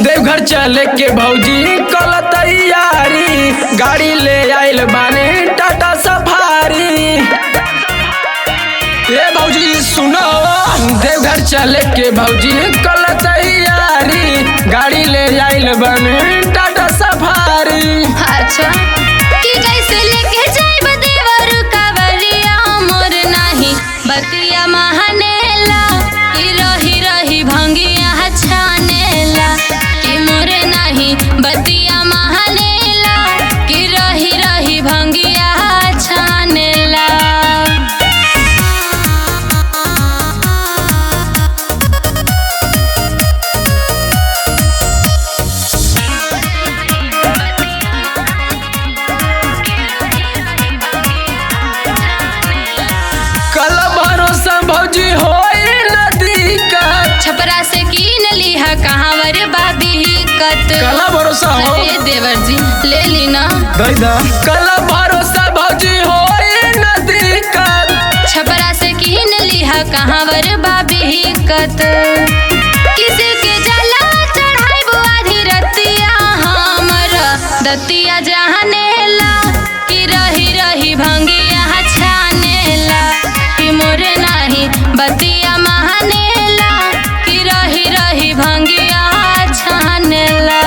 देवघर चले के भौजी कल तैयारी, गाड़ी ले आइल बानी टाटा सफारी। ए भौजी सुनो, देवघर चले के भौजी कल तैयारी, गाड़ी ले आइल बानी टाटा सफारी। अच्छा कि कैसे लेके जाइब देवर कावरिया, मोर नाही बतिया महानेला, कि रही रही भंगिया छानेला, कि मोर नाही बतिया महानेला, कि रही रही भंगिया छानेला। कल भरोसा भौजी होई नदी का, छपरा से कीन लिहा कहावर बाबी कत। कल भरोसा हो अरे देवर जी ले ली ना। दैदा कल भरोसा भौजी होई नदी का, छपरा से कीन लिहा कहावर बाबी कत। किसी के जला चढ़ाई बुआधी रतिया, हमर दतिया जहानेला, कि रही रही भंगिया छानेला, कि मोरे नाही बतिया महानेला, कि रही रही भंगिया छानेला।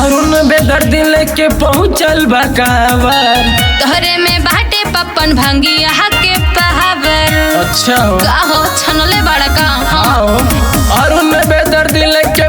अरुण बेदर्दी लेके पहुँचल बकावर। तोहरे में बाटे पप्पन भंगिया के पहावर। अच्छा हो का हो छनले बड़ा का आओ, अरुण बेदर्दी लेके